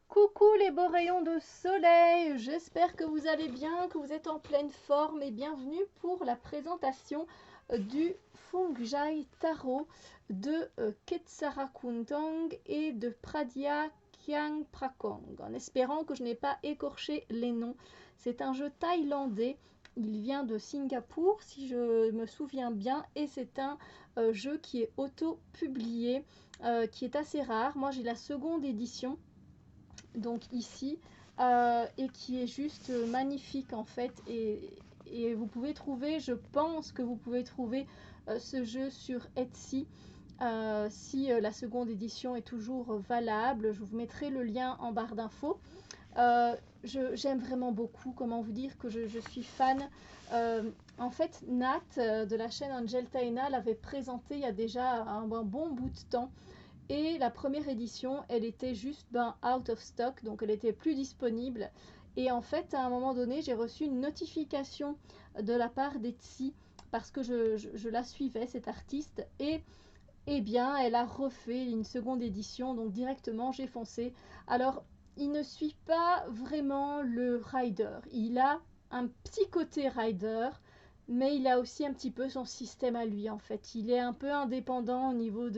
Coucou les beaux rayons de soleil, j'espère que vous allez bien, que vous êtes en pleine forme et bienvenue pour la présentation du Fungjai Tarot de Ketsara Kuntong et de Pradya Kyang Prakong, en espérant que je n'ai pas écorché les noms. C'est un jeu thaïlandais, il vient de Singapour si je me souviens bien et c'est un jeu qui est auto-publié, qui est assez rare. Moi j'ai la seconde édition donc ici, et qui est juste magnifique en fait. Et vous pouvez trouver, je pense que vous pouvez trouver ce jeu sur Etsy. Si la seconde édition est toujours valable, je vous mettrai le lien en barre d'infos. J'aime vraiment beaucoup, comment vous dire que je suis fan. En fait, Nat de la chaîne Angel Taina l'avait présenté il y a déjà un bon bout de temps. Et la première édition, elle était juste out of stock, donc elle était plus disponible. Et en fait, à un moment donné, j'ai reçu une notification de la part d'Etsy parce que je la suivais, cette artiste. Et eh bien, elle a refait une seconde édition, donc directement, j'ai foncé. Alors, il ne suit pas vraiment le rider. Il a un petit côté rider, mais il a aussi un petit peu son système à lui, en fait. Il est un peu indépendant au niveau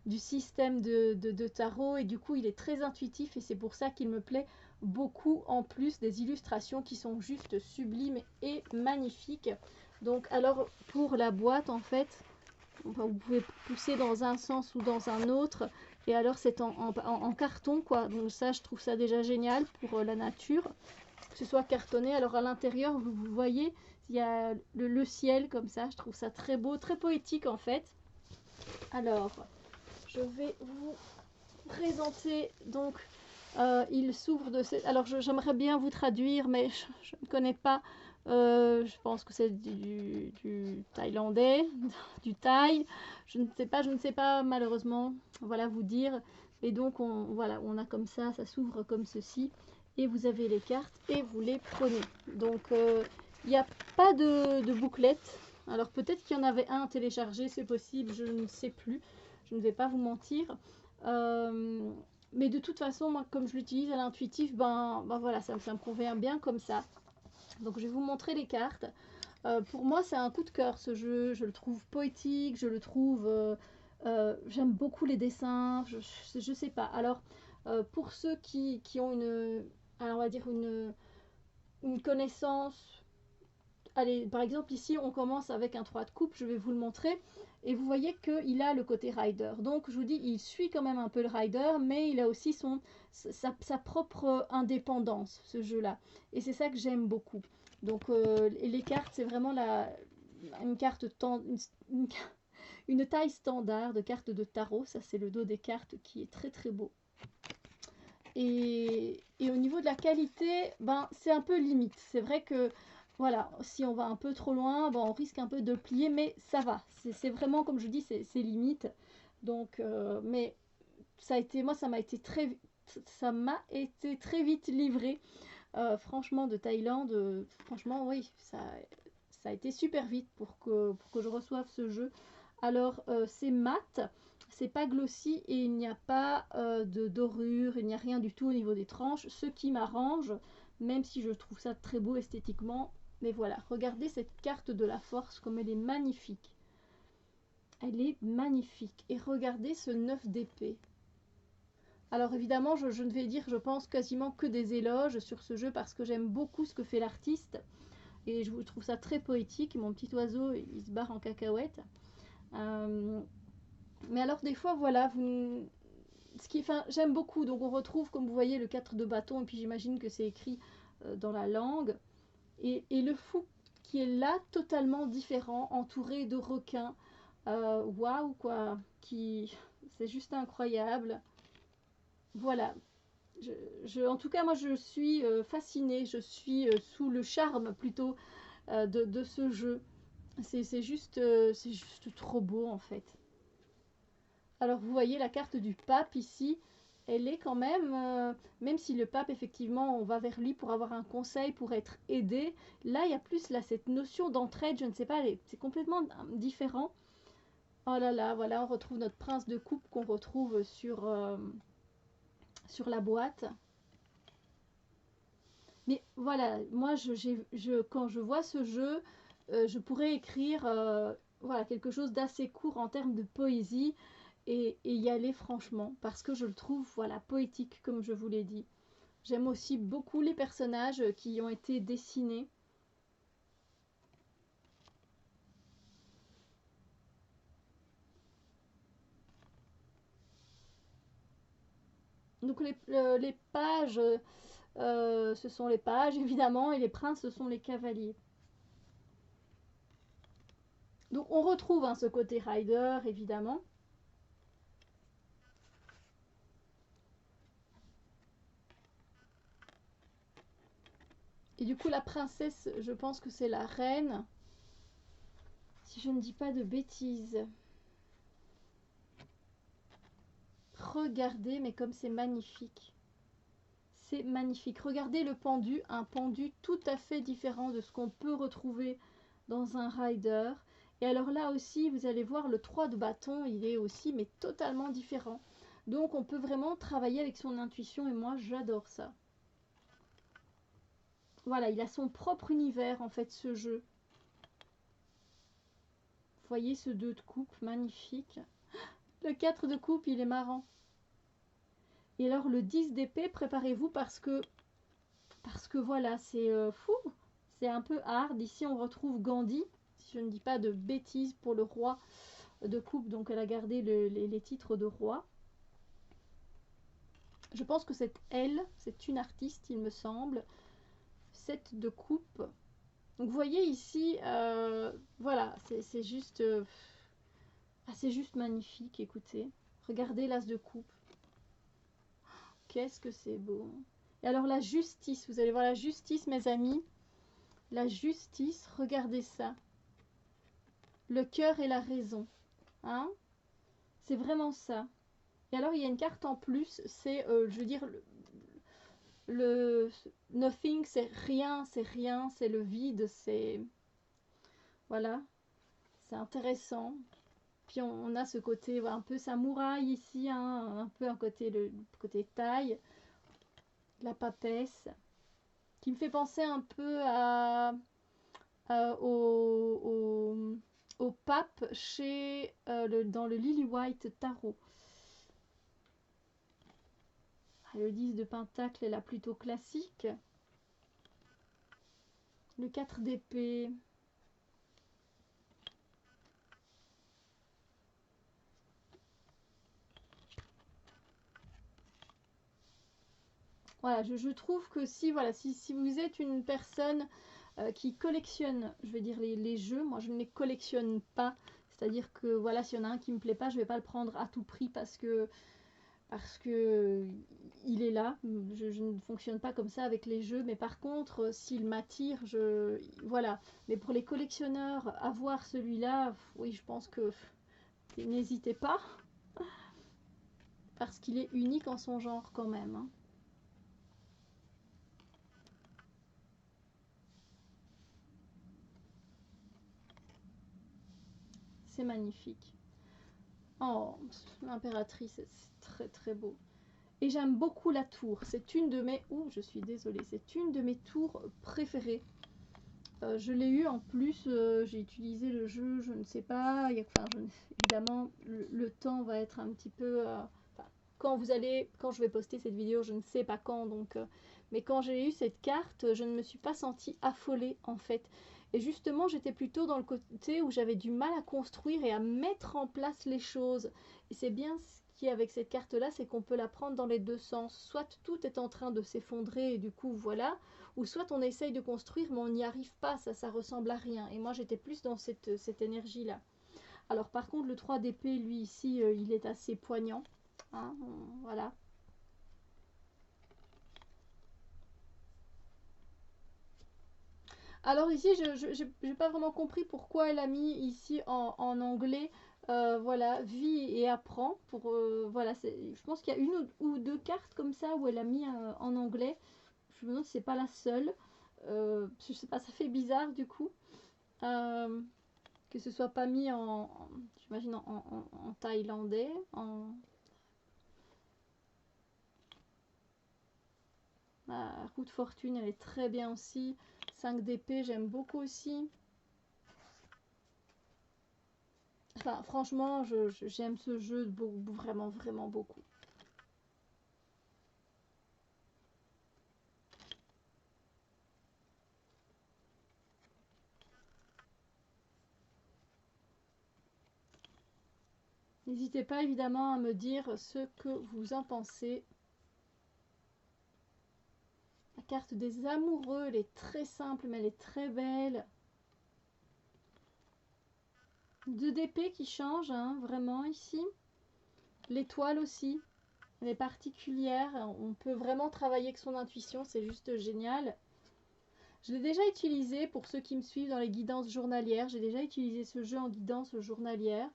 du système de tarot, et du coup, il est très intuitif, et c'est pour ça qu'il me plaît beaucoup, en plus des illustrations qui sont juste sublimes et magnifiques. Donc, alors, pour la boîte, en fait, enfin, vous pouvez pousser dans un sens ou dans un autre, et alors c'est en carton quoi, donc ça je trouve ça déjà génial pour la nature, que ce soit cartonné. Alors à l'intérieur vous voyez il y a le ciel comme ça, je trouve ça très beau, très poétique en fait. Alors je vais vous présenter donc il s'ouvre de cette... Alors j'aimerais bien vous traduire, mais je ne connais pas. Je pense que c'est du thaïlandais, du thaï. Je ne sais pas malheureusement. Voilà vous dire. Et donc voilà, on a comme ça s'ouvre comme ceci. Et vous avez les cartes et vous les prenez. Donc il n'y a pas de bouclette. Alors peut-être qu'il y en avait un téléchargé, c'est possible, je ne sais plus. Je ne vais pas vous mentir. Euh, mais de toute façon, moi, comme je l'utilise à l'intuitif, ben voilà, ça me convient bien comme ça. Donc je vais vous montrer les cartes. Pour moi, c'est un coup de cœur ce jeu. Je le trouve poétique, je le trouve... j'aime beaucoup les dessins, je sais pas. Alors, pour ceux qui ont alors on va dire une connaissance... Allez, par exemple, ici, on commence avec un 3 de coupe, je vais vous le montrer. Et vous voyez qu'il a le côté rider. Donc, je vous dis, il suit quand même un peu le rider, mais il a aussi sa propre indépendance, ce jeu-là. Et c'est ça que j'aime beaucoup. Donc, les cartes, c'est vraiment une carte une, une taille standard de carte de tarot. Ça, c'est le dos des cartes qui est très très beau. Et au niveau de la qualité, c'est un peu limite. C'est vrai que voilà, si on va un peu trop loin, on risque un peu de plier, mais ça va. C'est vraiment, comme je dis, c'est limite. Donc, mais ça a été, moi, ça m'a été très vite livré. Franchement, de Thaïlande, franchement, oui, ça a été super vite pour que je reçoive ce jeu. Alors, c'est mat, c'est pas glossy et il n'y a pas de dorure, il n'y a rien du tout au niveau des tranches, ce qui m'arrange, même si je trouve ça très beau esthétiquement. Mais voilà, regardez cette carte de la force comme elle est magnifique. Elle est magnifique. Et regardez ce 9 d'épée. Alors évidemment, je ne vais dire, je pense, quasiment que des éloges sur ce jeu parce que j'aime beaucoup ce que fait l'artiste. Et je trouve ça très poétique. Mon petit oiseau, il se barre en cacahuète. Mais alors des fois, voilà, enfin, j'aime beaucoup. Donc on retrouve, comme vous voyez, le 4 de bâton. Et puis j'imagine que c'est écrit dans la langue. Et le fou qui est là, totalement différent, entouré de requins. Waouh, quoi. C'est juste incroyable. Voilà. En tout cas, moi, je suis fascinée. Je suis sous le charme, plutôt, de ce jeu. C'est juste trop beau, en fait. Alors, vous voyez la carte du pape ici. Elle est quand même, même si le pape, effectivement, on va vers lui pour avoir un conseil, pour être aidé. Là, il y a plus là, cette notion d'entraide, je ne sais pas, c'est complètement différent. Oh là là, voilà, on retrouve notre prince de coupe qu'on retrouve sur la boîte. Mais voilà, moi, quand je vois ce jeu, je pourrais écrire voilà, quelque chose d'assez court en termes de poésie et y aller franchement, parce que je le trouve voilà, poétique, comme je vous l'ai dit. J'aime aussi beaucoup les personnages qui ont été dessinés. Donc les pages, ce sont les pages évidemment, et les princes, ce sont les cavaliers. Donc on retrouve hein, ce côté rider évidemment. Et du coup la princesse, je pense que c'est la reine, si je ne dis pas de bêtises. Regardez, mais comme c'est magnifique. C'est magnifique. Regardez le pendu, un pendu tout à fait différent de ce qu'on peut retrouver dans un rider. Et alors là aussi, vous allez voir, le 3 de bâton, il est aussi, mais totalement différent. Donc on peut vraiment travailler avec son intuition et moi, j'adore ça. Voilà, il a son propre univers, en fait, ce jeu. Vous voyez ce 2 de coupe, magnifique. Le 4 de coupe, il est marrant. Et alors le 10 d'épée, préparez-vous parce que voilà, c'est fou. C'est un peu hard. Ici, on retrouve Gandhi, si je ne dis pas de bêtises, pour le roi de coupe. Donc, elle a gardé les titres de roi. Je pense que c'est elle, c'est une artiste, il me semble. 7 de coupe. Donc, vous voyez ici, voilà, c'est juste, c'est juste magnifique. Écoutez, regardez l'as de coupe. Qu'est-ce que c'est beau. Et alors, la justice, vous allez voir la justice, mes amis. La justice, regardez ça. Le cœur et la raison. Hein? C'est vraiment ça. Et alors, il y a une carte en plus, c'est, je veux dire, le nothing, c'est rien, c'est le vide, c'est... Voilà, c'est intéressant. Puis on a ce côté un peu samouraï ici, hein, un peu un côté, le côté taille, la papesse, qui me fait penser un peu au pape chez, dans le Lily White Tarot. Le 10 de pentacle est là plutôt classique. Le 4 d'épée. Voilà, je trouve que si, voilà, si vous êtes une personne qui collectionne, je vais dire les jeux, moi je ne les collectionne pas. C'est-à-dire que voilà, s'il y en a un qui me plaît pas, je vais pas le prendre à tout prix parce que il est là. Je ne fonctionne pas comme ça avec les jeux, mais par contre, s'il m'attire, voilà. Mais pour les collectionneurs, avoir celui-là, oui, je pense que n'hésitez pas parce qu'il est unique en son genre quand même. Hein. C'est magnifique. Oh, l'impératrice, c'est très très beau. Et j'aime beaucoup la tour. C'est une de mes... Ouh, je suis désolée. C'est une de mes tours préférées. Je l'ai eu en plus. J'ai utilisé le jeu, je ne sais pas. Enfin, évidemment, le temps va être un petit peu... quand je vais poster cette vidéo, je ne sais pas quand. Donc, mais quand j'ai eu cette carte, je ne me suis pas sentie affolée en fait. Et justement, j'étais plutôt dans le côté où j'avais du mal à construire et à mettre en place les choses. Et c'est bien ce qui est avec cette carte-là, c'est qu'on peut la prendre dans les deux sens. Soit tout est en train de s'effondrer et du coup, voilà. Ou soit on essaye de construire, mais on n'y arrive pas, ça ressemble à rien. Et moi, j'étais plus dans cette énergie-là. Alors par contre, le 3 d'épée, lui, ici, il est assez poignant. Hein, voilà. Alors ici, je n'ai pas vraiment compris pourquoi elle a mis ici en anglais, voilà, vit et apprend. Voilà, je pense qu'il y a une ou deux cartes comme ça où elle a mis en anglais. Je me demande si c'est pas la seule. Je sais pas, ça fait bizarre du coup. Que ce soit pas mis j'imagine en thaïlandais, La roue de fortune, elle est très bien aussi. 5 d'épée, j'aime beaucoup aussi. Enfin, franchement, j'aime ce jeu vraiment, vraiment beaucoup. N'hésitez pas évidemment à me dire ce que vous en pensez. La carte des amoureux, elle est très simple, mais elle est très belle. 2 d'épée qui change, hein, vraiment ici. L'étoile aussi, elle est particulière. On peut vraiment travailler avec son intuition, c'est juste génial. Je l'ai déjà utilisé pour ceux qui me suivent dans les guidances journalières. J'ai déjà utilisé ce jeu en guidance journalière.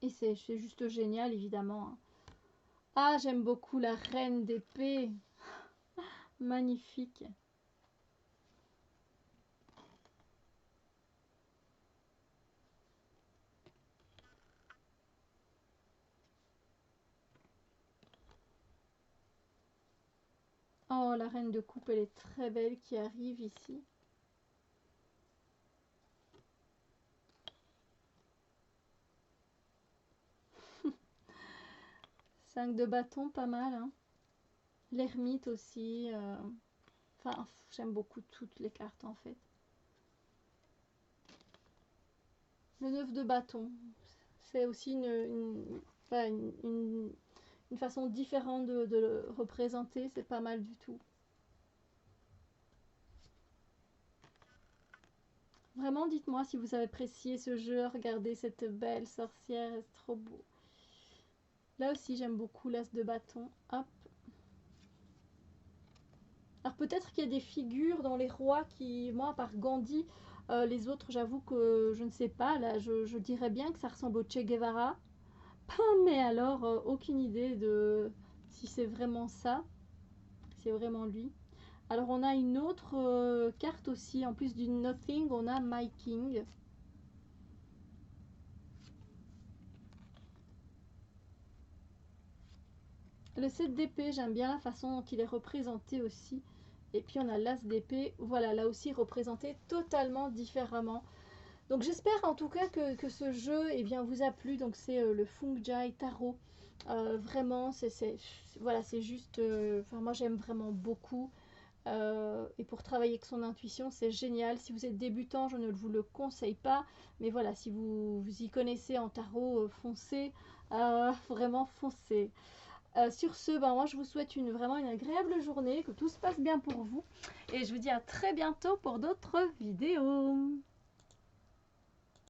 Et c'est juste génial, évidemment. Ah, j'aime beaucoup la reine d'épée. Magnifique. Oh, la reine de coupe, elle est très belle qui arrive ici. Cinq de bâton, pas mal. Hein. L'ermite aussi. Enfin, j'aime beaucoup toutes les cartes en fait. Le 9 de bâton. C'est aussi une façon différente de le représenter. C'est pas mal du tout. Vraiment, dites-moi si vous avez apprécié ce jeu. Regardez cette belle sorcière, c'est trop beau. Là aussi, j'aime beaucoup l'as de bâton. Hop. Alors peut-être qu'il y a des figures dans les rois qui, moi, à part Gandhi, les autres, j'avoue que je ne sais pas. Là, je dirais bien que ça ressemble au Che Guevara. Mais alors, aucune idée de si c'est vraiment ça. Si c'est vraiment lui. Alors on a une autre carte aussi, en plus du Nothing, on a My King. Le 7 d'épée, j'aime bien la façon dont il est représenté aussi. Et puis on a l'as d'épée, voilà, là aussi représenté totalement différemment. Donc j'espère en tout cas que ce jeu bien, vous a plu. Donc c'est le Fungjai Tarot. Vraiment, voilà, c'est juste... Enfin, moi j'aime vraiment beaucoup. Et pour travailler avec son intuition, c'est génial. Si vous êtes débutant, je ne vous le conseille pas. Mais voilà, si vous y connaissez en tarot, foncez. Vraiment, foncez. Sur ce, moi je vous souhaite vraiment une agréable journée, que tout se passe bien pour vous. Et je vous dis à très bientôt pour d'autres vidéos.